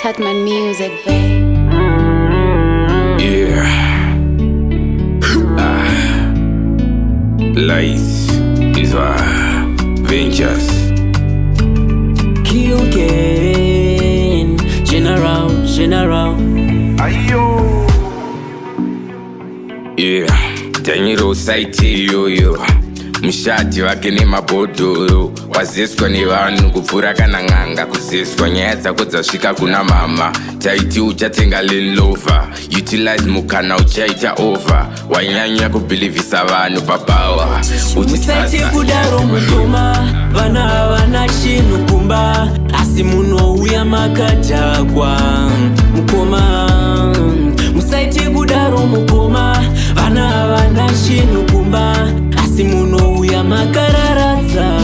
Tatman music, babe. Yeah. Life is ventures. Kiuken, general. Ayo. Yeah. Dhanyero vasaite iyoyo. Mushati wake nemabhodhoro. Wazeswa nevanhu kupfuura kana n'anga. Kuzeswa nyaya dzako dzasvika kuna mama. Taiti uchatenga lelova. Utilize mukana uchaita over. Wanyanya kubhilivhisa vanhu papawa. Musaite kudaro mukoma. Vana havana chinhu kumba. Asi munouya makadhakwa mukoma. Musaite kudaro mukoma. Vana havana chinhu kumba. Asi munouya makararadza.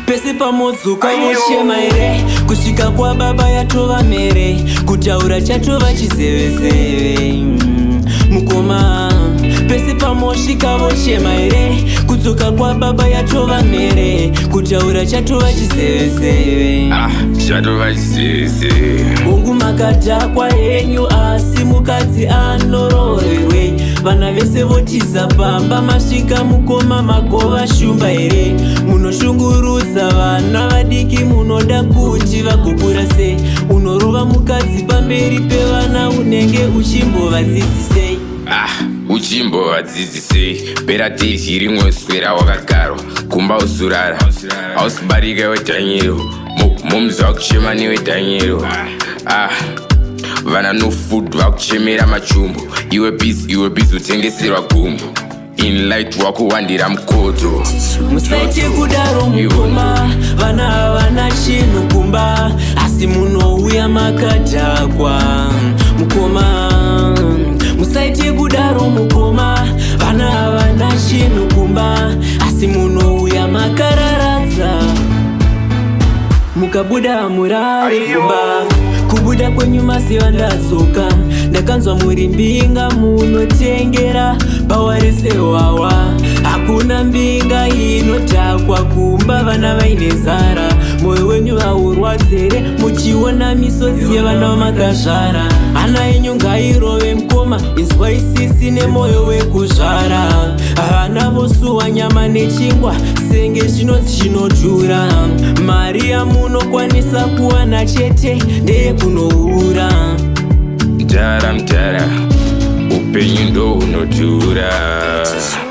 Pese pamodzoka voshema here. Kusvika kwa baba yatova mere. Kutaura chatova chizevezeve mukoma. Pese pamosvika voshema here. Kudzoka kwa baba yatova mere. Kutaura chatova chizevezeve chatova chizevezeve. Mungu makadhakwa henyu asi mukadzi anoroverwe. Vana vese votiza pamba masvika mukoma magova shumba here. Munoshungurudza vana vadiki munoda kuti vagokura sei. Unorova mukadzi pamberi pevana unenge uchimbovadzidzisei. Uchimbovadzidzisei. Pera tezi rimwe swera wakagarwa kumba usurara. Hausibarika wedhanyero mumzi wakuchema newedhanyero. Vana no food vakuchemera machumbo. Iwe busy utengeserwa gumbo. In light wakuwandira mukoto. Musaite kudaro mukoma. Vana havana chinhu kumba. Asi munouya makadhakwa mukoma. Musaite kudaro mukoma. Vana havana chinhu kumba. Asi munouya makararadza. Mukabuda murari kumba. Kubuda kwenyu masiva ndadzoka. Ndakanzwa muri mbinga munotengera pawarese wawa. Hakuna mbinga inotakwa kumba vana vaine zara. Moyo wenyu haurwadzere muchiona misodzi yevana vamakazvara. Hana yenyu ngairove mukoma. Inzwa isisi nemoyo wekuzvara. Vana vosuwa nyama nechingwa. Senge zvinodzi zvinodhura. Mari yamunokwanisa kuwana chete ndeye kunoura. Mtara upenyu ndo unodhura.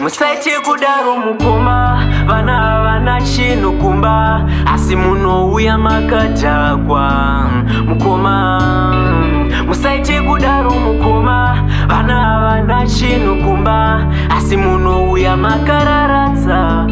Musaite kudaro mukoma. Vana havana chinhu kumba. Asi munouya makadhakwa mukoma. Musaite kudaro mukoma. Vana havana chinhu kumba. Asi munouya makararadza.